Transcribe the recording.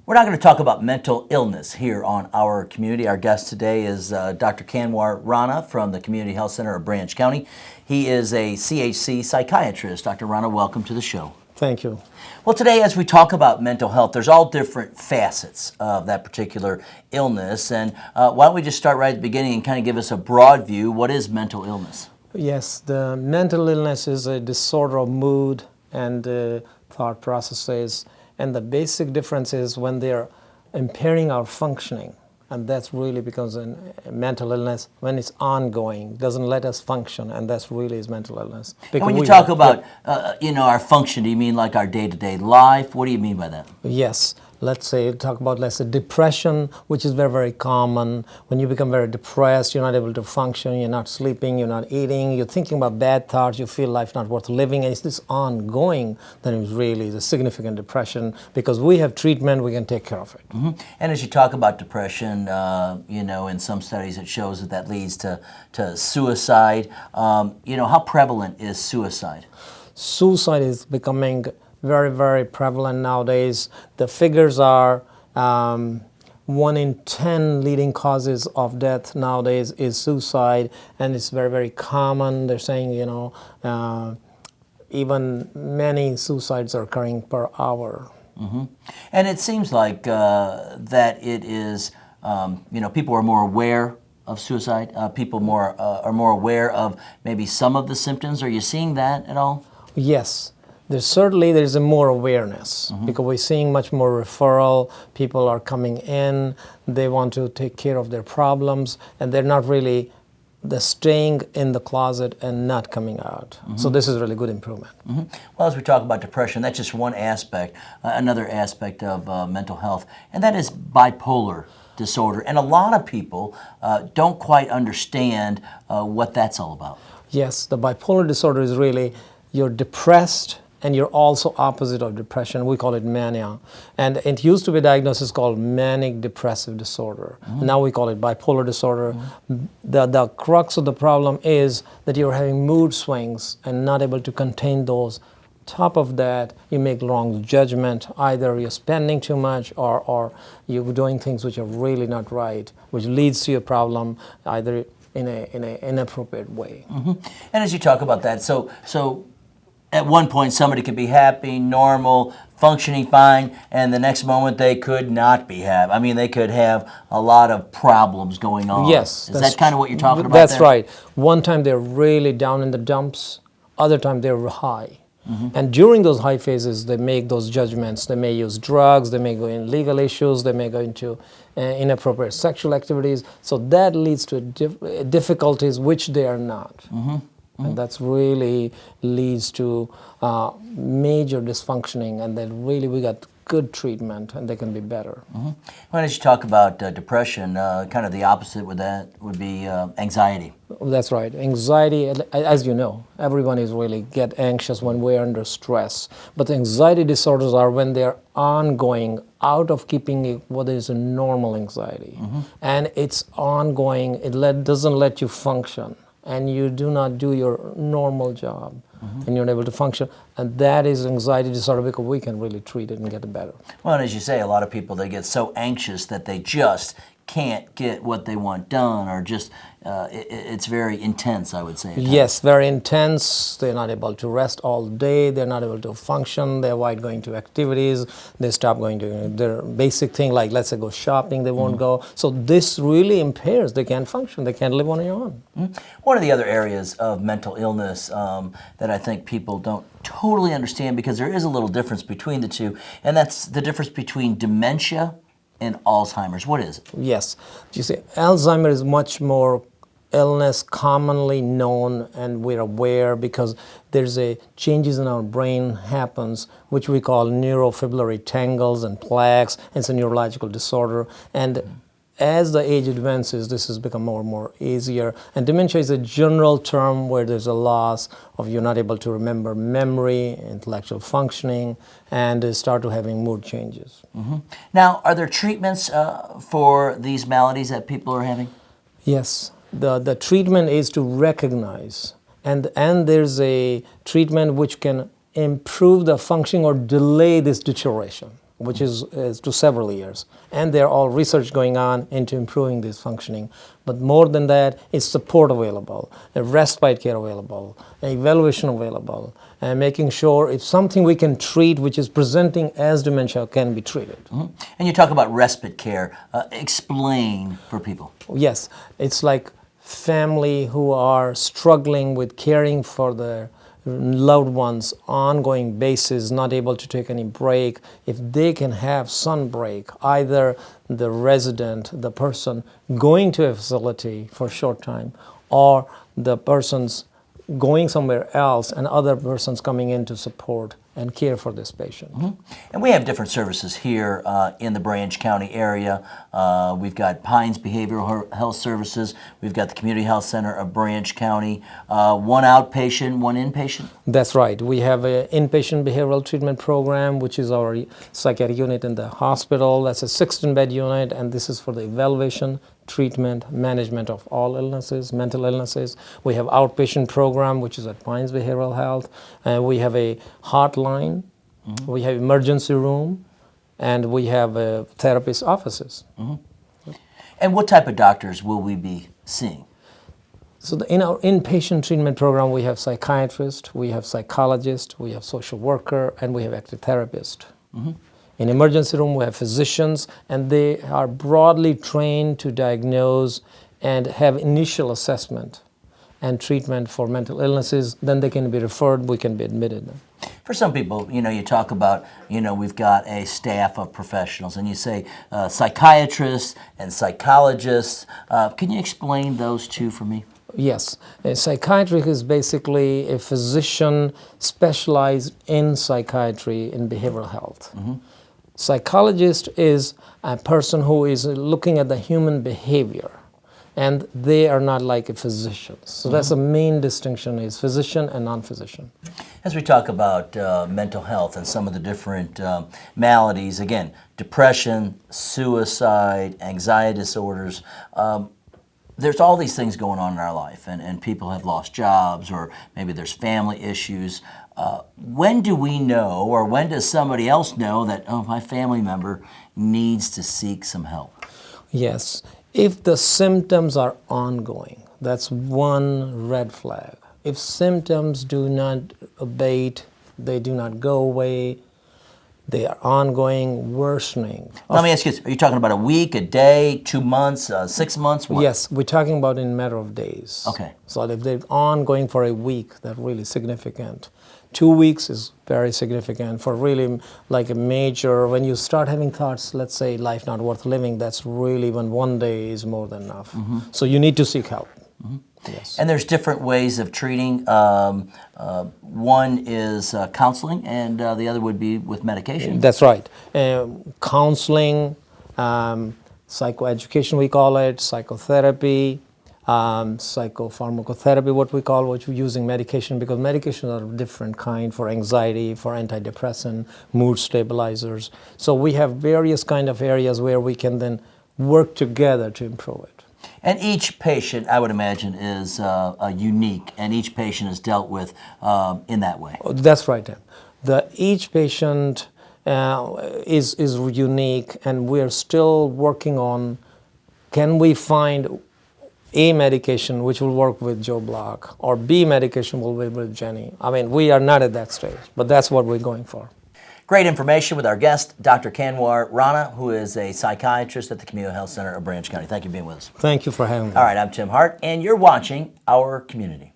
We're not going to talk about mental illness here on our community. Our guest today is Dr. DrRana from the Community Health Center of Branch County. He is a CHC psychiatrist. Dr. Rana, welcome to the show. Thank you. Well, today as we talk about mental health, there's all different facets of that particular illness. And why don't we just start right at the beginning and kind of give us a broad view. What is mental illness? Yes, the mental illness is a disorder of mood and thought processes. And the basic difference is when they're impairing our functioning. And that's really because a mental illness, when it's ongoing, doesn't let us function, and that's really is mental illness. And when you talk about, our function, do you mean like our day-to-day life? What do you mean by that? Yes. Let's say, depression, which is very, very common. When you become very depressed, you're not able to function, you're not sleeping, you're not eating, you're thinking about bad thoughts, you feel life not worth living, and it's this ongoing, then it's really the significant depression. Because we have treatment, we can take care of it. Mm-hmm. And as you talk about depression, in some studies it shows that leads to suicide. How prevalent is suicide? Suicide is becoming very, very prevalent nowadays. The figures are 1 in 10 leading causes of death nowadays is suicide, and it's very, very common. They're saying, even many suicides are occurring per hour. Mm-hmm. And it seems like that it is, people are more aware of suicide. People are more aware of maybe some of the symptoms. Are you seeing that at all? Yes. There's a more awareness, mm-hmm. because we're seeing much more referral. People are coming in, they want to take care of their problems, and they're not really staying in the closet and not coming out. Mm-hmm. So this is really good improvement. Mm-hmm. Well, as we talk about depression, that's just one aspect. Another aspect of mental health, and that is bipolar disorder. And a lot of people don't quite understand what that's all about. Yes, the bipolar disorder is really, you're depressed, and you're also opposite of depression. We call it mania. And it used to be diagnosed as called manic depressive disorder. Mm-hmm. Now we call it bipolar disorder. Mm-hmm. The crux of the problem is that you're having mood swings and not able to contain those. Top of that, you make wrong judgment. Either you're spending too much or you're doing things which are really not right, which leads to a problem either in an inappropriate way. Mm-hmm. And as you talk about that, so at one point, somebody could be happy, normal, functioning fine, and the next moment they could not be happy. I mean, they could have a lot of problems going on. Yes. Is that kind of what you're talking about That's there? right. One time they're really down in the dumps, other time they're high. Mm-hmm. And during those high phases, they make those judgments. They may use drugs, they may go in legal issues, they may go into inappropriate sexual activities. So that leads to difficulties which they are not. Mm-hmm. And that's really leads to major dysfunctioning, and then really we got good treatment and they can be better. Mm-hmm. Well, as you talk about depression, kind of the opposite with that would be anxiety. That's right. Anxiety, as you know, everyone is really get anxious when we're under stress. But the anxiety disorders are when they're ongoing, out of keeping what is a normal anxiety. Mm-hmm. And it's ongoing, doesn't let you function. And you do not do your normal job, mm-hmm. and you're unable to function. And that is anxiety disorder, because we can really treat it and get it better. Well, and as you say, a lot of people, they get so anxious that they just can't get what they want done, or just it's very intense, I would say. Yes, very intense. They're not able to rest all day. They're not able to function. They avoid going to activities. They stop going to their basic thing, like let's say go shopping, they won't go. So this really impairs. They can't function. They can't live on their own. Mm-hmm. One of the other areas of mental illness that I think people don't totally understand, because there is a little difference between the two, and that's the difference between dementia and Alzheimer's. What is it? Yes. You see, Alzheimer's is much more illness commonly known, and we're aware because there's changes in our brain happens, which we call neurofibrillary tangles and plaques. It's a neurological disorder. And as the age advances, this has become more and more easier. And dementia is a general term where there's a loss of you're not able to remember memory, intellectual functioning, and start to having mood changes. Mm-hmm. Now, are there treatments for these maladies that people are having? Yes. The treatment is to recognize, and there's a treatment which can improve the functioning or delay this deterioration. which is to several years. And there are all research going on into improving this functioning. But more than that, it's support available, a respite care available, an evaluation available, and making sure if something we can treat which is presenting as dementia can be treated. And you talk about respite care. Explain for people. Yes, it's like family who are struggling with caring for their loved ones ongoing basis, not able to take any break. If they can have some break, either the resident, the person going to a facility for a short time, or the person's going somewhere else and other persons coming in to support and care for this patient. And we have different services here in the Branch County area. We've got Pines Behavioral Health Services. We've got the Community Health Center of Branch County. One outpatient, one inpatient? That's right. We have an inpatient behavioral treatment program, which is our psychiatric unit in the hospital. That's a 16-bed unit, and this is for the evaluation, treatment, management of all illnesses, mental illnesses. We have outpatient program, which is at Pines Behavioral Health. We have a hotline. We have emergency room, and we have therapist offices. And what type of doctors will we be seeing? So in our inpatient treatment program, we have psychiatrist, we have psychologist, we have social worker, and we have active therapist. In emergency room, we have physicians, and they are broadly trained to diagnose and have initial assessment and treatment for mental illnesses. Then they can be referred, we can be admitted. For some people, you talk about, we've got a staff of professionals, and you say psychiatrists and psychologists. Can you explain those two for me? Yes. A psychiatrist is basically a physician specialized in psychiatry in behavioral health. Psychologist is a person who is looking at the human behavior, and they are not like a physician. So that's the main distinction, is physician and non-physician. As we talk about mental health and some of the different maladies, again, depression, suicide, anxiety disorders, there's all these things going on in our life, and people have lost jobs, or maybe there's family issues. When do we know, or when does somebody else know that, my family member needs to seek some help? Yes. If the symptoms are ongoing, that's one red flag. If symptoms do not abate, they do not go away, they are ongoing, worsening. Let me ask you this. Are you talking about a week, a day, 2 months, 6 months? What? Yes, we're talking about in a matter of days. Okay. So if they're ongoing for a week, that's really significant. 2 weeks is very significant for really like a major, when you start having thoughts, let's say life not worth living, that's really when 1 day is more than enough. So you need to seek help. Yes. And there's different ways of treating. One is counseling, and the other would be with medication. That's right. Counseling, psychoeducation we call it, psychotherapy, psychopharmacotherapy, what we're using medication, because medications are of different kind for anxiety, for antidepressant, mood stabilizers. So we have various kind of areas where we can then work together to improve it. And each patient, I would imagine, is unique, and each patient is dealt with in that way. That's right. Each patient is unique, and we're still working on, can we find A medication which will work with Joe Block, or B medication will work with Jenny. I mean, we are not at that stage, but that's what we're going for. Great information with our guest, Dr. DrRana2, who is a psychiatrist at the Community Health Center of Branch County. Thank you for being with us. Thank you for having me. All right, I'm Tim Hart, and you're watching Our Community.